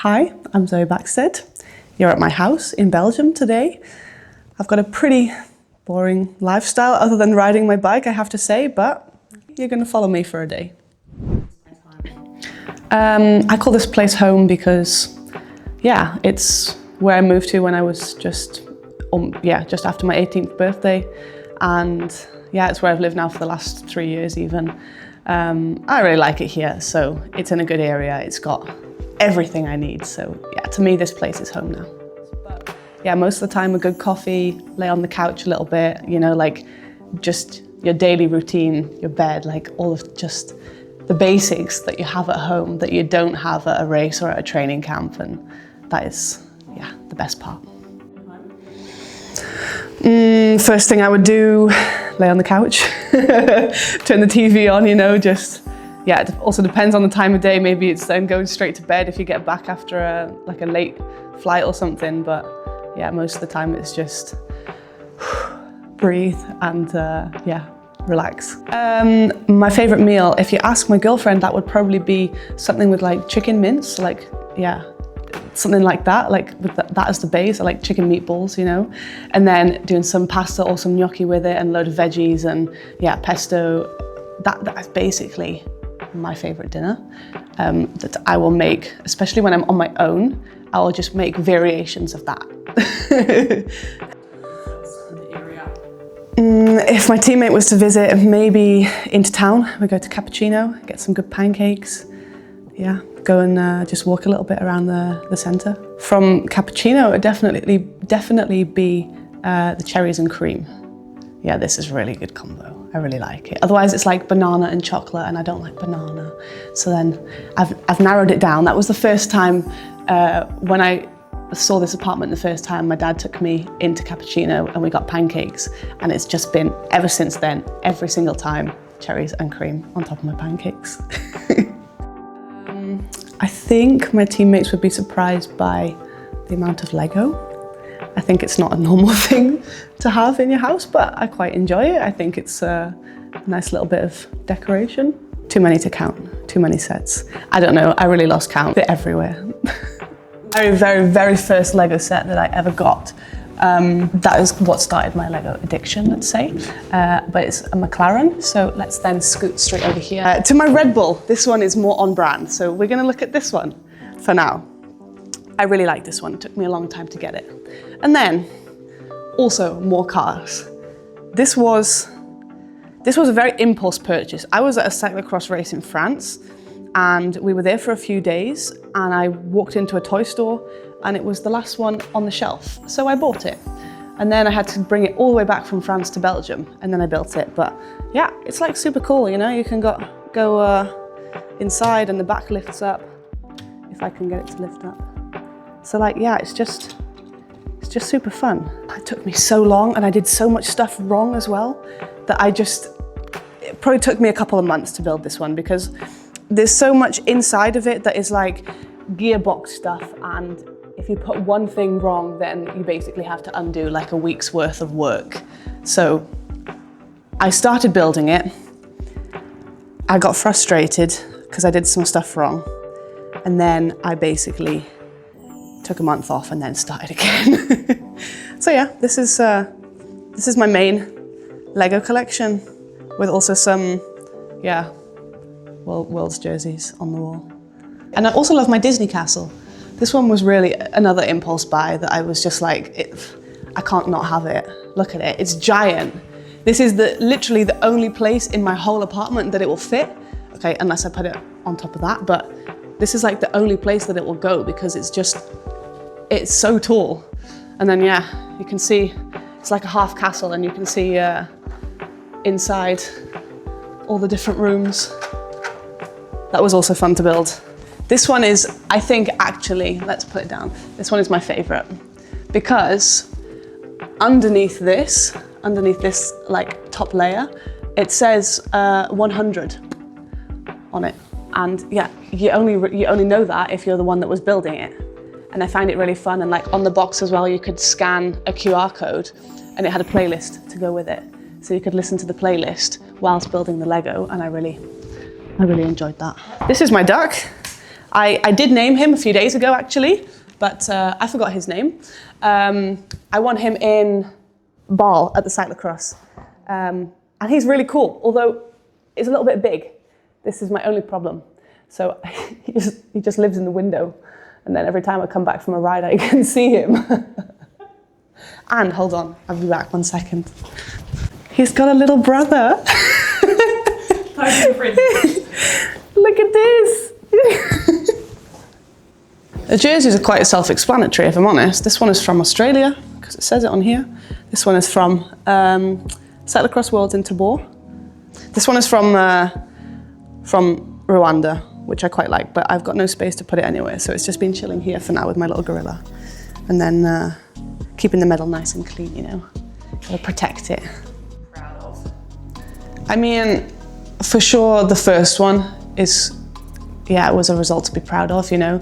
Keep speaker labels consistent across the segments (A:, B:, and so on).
A: Hi, I'm Zoe Bäckstedt. You're at my house in Belgium today. I've got a pretty boring lifestyle other than riding my bike, I have to say, but you're going to follow me for a day. I call this place home because, yeah, it's where I moved to when I was just after my 18th birthday. And yeah, it's where I've lived now for the last 3 years even. I really like it here, so it's in a good area. It's got everything I need. So yeah, to me, this place is home now. But yeah, most of the time a good coffee, lay on the couch a little bit, you know, like just your daily routine, your bed, like all of just the basics that you have at home that you don't have at a race or at a training camp. And that is, yeah, the best part. First thing I would do, lay on the couch, turn the TV on, you know, just, yeah, it also depends on the time of day. Maybe it's then going straight to bed if you get back after a late flight or something. But yeah, most of the time it's just breathe and yeah, relax. My favorite meal, if you ask my girlfriend, that would probably be something with like chicken mince, like, yeah, something like that, like with that as the base. I like chicken meatballs, you know, and then doing some pasta or some gnocchi with it and a load of veggies and yeah, pesto. That's basically my favorite dinner that I will make, especially when I'm on my own. I will just make variations of that. If my teammate was to visit, maybe into town, we go to Cappuccino, get some good pancakes. Yeah, go and just walk a little bit around the centre. From Cappuccino, it would definitely be the cherries and cream. Yeah, this is a really good combo. I really like it. Otherwise, it's like banana and chocolate, and I don't like banana. So then I've narrowed it down. That was the first time when I saw this apartment the first time, my dad took me into Cappuccino and we got pancakes. And it's just been, ever since then, every single time, cherries and cream on top of my pancakes. I think my teammates would be surprised by the amount of Lego. I think it's not a normal thing to have in your house, but I quite enjoy it. I think it's a nice little bit of decoration. Too many to count, too many sets. I don't know, I really lost count. They're everywhere. Very first Lego set that I ever got. That is what started my Lego addiction, let's say. But it's a McLaren, so let's then scoot straight over here. To my Red Bull, this one is more on brand, so we're gonna look at this one for now. I really like this one, it took me a long time to get it. And then, also more cars. This was a very impulse purchase. I was at a cyclo-cross race in France, and we were there for a few days, and I walked into a toy store, and it was the last one on the shelf, so I bought it. And then I had to bring it all the way back from France to Belgium, and then I built it. But yeah, it's like super cool, you know, you can go inside and the back lifts up, if I can get it to lift up. So like, yeah, it's just super fun. It took me so long and I did so much stuff wrong as well that it probably took me a couple of months to build this one because there's so much inside of it that is like gearbox stuff, and if you put one thing wrong, then you basically have to undo like a week's worth of work. So I started building it. I got frustrated because I did some stuff wrong. And then I basically took a month off and then started again. So yeah, this is my main Lego collection with also some, yeah, World's jerseys on the wall. And I also love my Disney castle. This one was really another impulse buy that I was just like, I can't not have it. Look at it, it's giant. This is literally the only place in my whole apartment that it will fit. Okay, unless I put it on top of that, but this is like the only place that it will go because it's so tall. And then yeah, you can see, it's like a half castle and you can see inside all the different rooms. That was also fun to build. This one is, I think actually, let's put it down. This one is my favorite because underneath this like top layer, it says 100 on it. And yeah, you only know that if you're the one that was building it. And I find it really fun. And like on the box as well, you could scan a QR code and it had a playlist to go with it. So you could listen to the playlist whilst building the Lego, and I really enjoyed that. This is my duck. I did name him a few days ago actually, but I forgot his name. I won him in Ball at the cyclo-cross. And he's really cool, although it's a little bit big. This is my only problem. So he just lives in the window. And then every time I come back from a ride, I can see him. And hold on, I'll be back 1 second. He's got a little brother. Look at this. The jerseys are quite self-explanatory, if I'm honest. This one is from Australia, because it says it on here. This one is from Cyclo-cross Worlds in Tabor. This one is from Rwanda, which I quite like, but I've got no space to put it anywhere, so it's just been chilling here for now with my little gorilla. And then keeping the medal nice and clean, you know. Gotta protect it.
B: Proud of?
A: I mean, for sure the first one is, yeah, it was a result to be proud of, you know.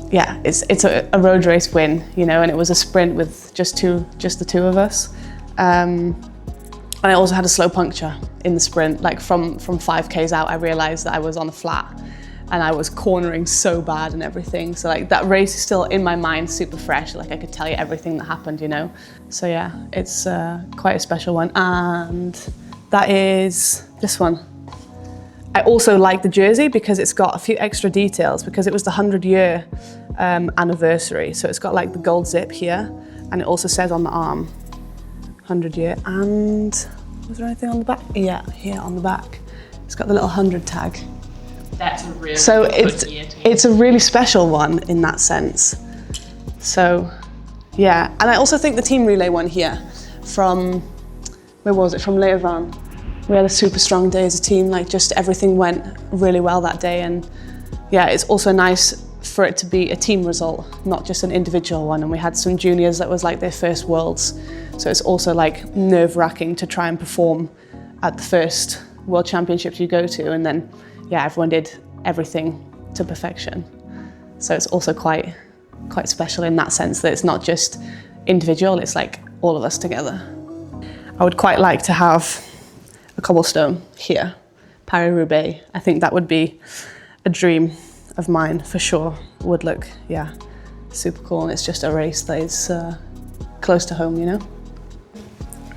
A: Yeah, it's a road race win, you know, and it was a sprint with just the two of us. And I also had a slow puncture in the sprint. Like from 5Ks out, I realized that I was on a flat and I was cornering so bad and everything. So like that race is still in my mind, super fresh. Like I could tell you everything that happened, you know? So yeah, it's quite a special one. And that is this one. I also like the jersey because it's got a few extra details because it was the 100-year anniversary. So it's got like the gold zip here and it also says on the arm, 100-year. And was there anything on the back? Yeah, here on the back. It's got the little 100 tag.
B: That's a really
A: so
B: good year to
A: it's a really special one in that sense. So yeah, and I also think the team relay one here from, where was it? From Leuven. We had a super strong day as a team, like just everything went really well that day. And yeah, it's also nice for it to be a team result, not just an individual one. And we had some juniors that was like their first Worlds. So it's also like nerve-wracking to try and perform at the first World Championships you go to. And then, yeah, everyone did everything to perfection. So it's also quite special in that sense that it's not just individual, it's like all of us together. I would quite like to have a cobblestone here, Paris-Roubaix. I think that would be a dream of mine for sure. Would look, yeah, super cool, and it's just a race that is close to home, you know?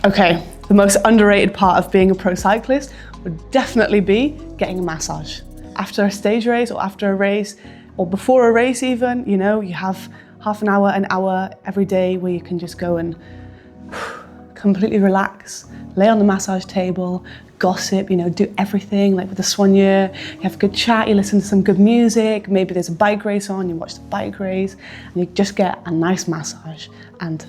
A: Okay, the most underrated part of being a pro cyclist would definitely be getting a massage. After a stage race or after a race, or before a race even, you know, you have half an hour every day where you can just go and completely relax, lay on the massage table, gossip, you know, do everything, like with the soigneur, you have a good chat, you listen to some good music, maybe there's a bike race on, you watch the bike race, and you just get a nice massage, and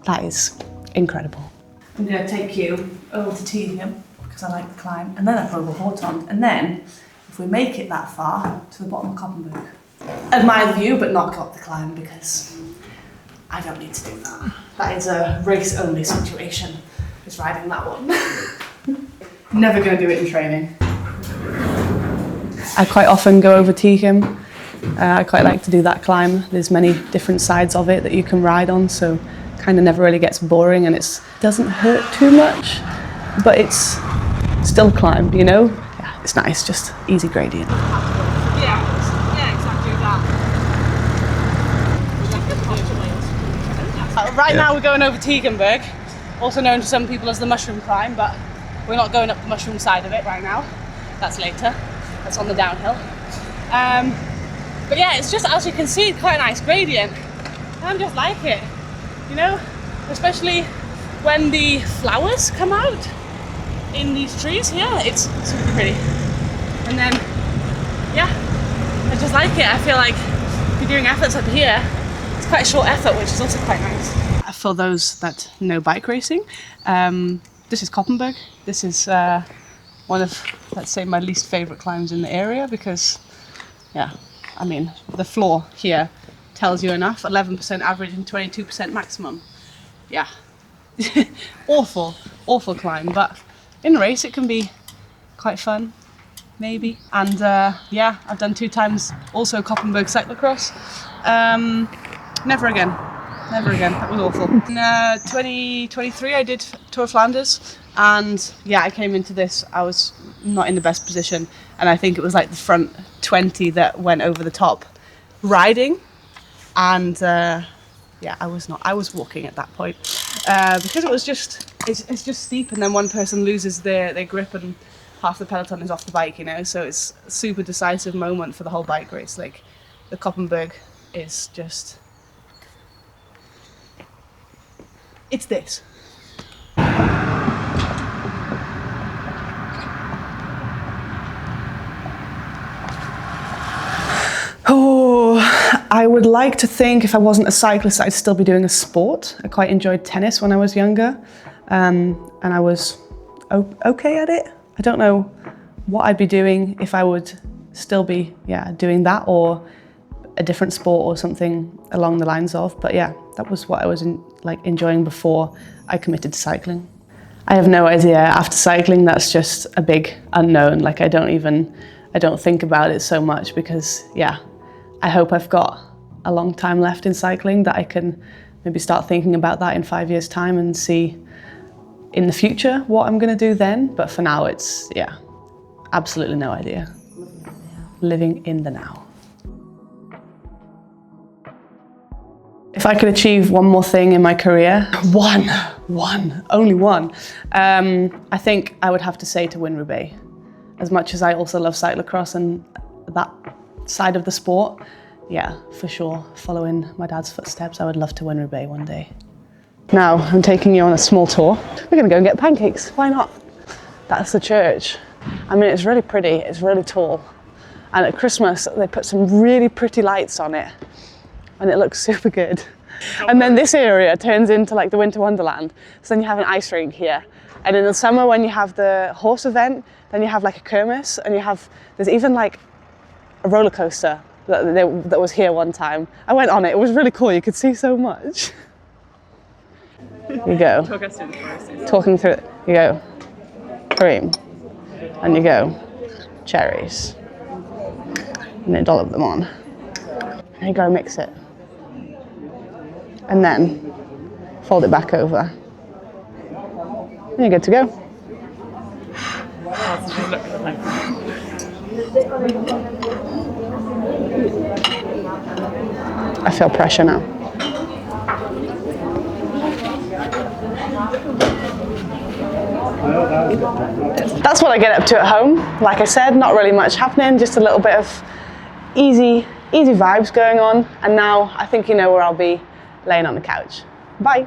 A: that is incredible. I'm going to take you over to Tedium, because I like the climb, and then up over Hortond, and then, if we make it that far, to the bottom of Koppenberg. Admire the view, but not go up the climb, because I don't need to do that. That is a race-only situation, just riding that one. Never going to do it in training. I quite often go over Tedium. I quite like to do that climb. There's many different sides of it that you can ride on, so kind of never really gets boring, and it doesn't hurt too much, but it's still a climb, you know? Yeah, it's nice, just easy gradient.
B: Yeah, exactly that.
A: Right now we're going over Tegenberg, also known to some people as the mushroom climb, but we're not going up the mushroom side of it right now. That's later. That's on the downhill. But yeah, it's just, as you can see, quite a nice gradient. I just like it, you know, especially when the flowers come out in these trees here. It's super pretty. And then, yeah, I just like it. I feel like if you're doing efforts up here, it's quite a short effort, which is also quite nice. For those that know bike racing, this is Koppenberg. This is one of, let's say, my least favorite climbs in the area because, yeah, I mean, the floor here tells you enough. 11% average and 22% maximum. Yeah, awful climb, but in a race it can be quite fun, maybe. And yeah, I've done 2 times also Koppenberg cyclo-cross. Never again, that was awful. In 2023 I did Tour of Flanders, And yeah, I came into this, I was not in the best position, and I think it was like the front 20 that went over the top riding, and yeah, I was walking at that point because it was just, it's just steep, and then one person loses their grip and half the peloton is off the bike, you know, so it's a super decisive moment for the whole bike race. Like, the Koppenberg is just, it's this. Oh, I would like to think if I wasn't a cyclist, I'd still be doing a sport. I quite enjoyed tennis when I was younger, and I was okay at it. I don't know what I'd be doing if I would still be, yeah, doing that, or a different sport or something along the lines of. But yeah, that was what I was enjoying before I committed to cycling. I have no idea. After cycling, that's just a big unknown. Like, I don't think about it so much because, yeah, I hope I've got a long time left in cycling that I can maybe start thinking about that in 5 years' time and see in the future what I'm going to do then. But for now, it's, yeah, absolutely no idea. Living in the now. If I could achieve one more thing in my career, only one, I think I would have to say to win Roubaix. As much as I also love cyclo-cross and that side of the sport, yeah, for sure, following my dad's footsteps, I would love to win Roubaix one day. Now, I'm taking you on a small tour. We're gonna go and get pancakes, why not? That's the church. I mean, it's really pretty, it's really tall. And at Christmas, they put some really pretty lights on it, and it looks super good. And then this area turns into like the Winter Wonderland. So then you have an ice rink here. And in the summer, when you have the horse event, then you have like a kermis, and there's even like a roller coaster that was here one time. I went on it, it was really cool, you could see so much. You go.
B: Talk us through the process.
A: Talking through it, you go cream, and you go cherries, and you dollop them on. And you go mix it. And then fold it back over. And you're good to go. I feel pressure now. That's what I get up to at home. Like I said, not really much happening, just a little bit of easy vibes going on. And now I think you know where I'll be, laying on the couch. Bye.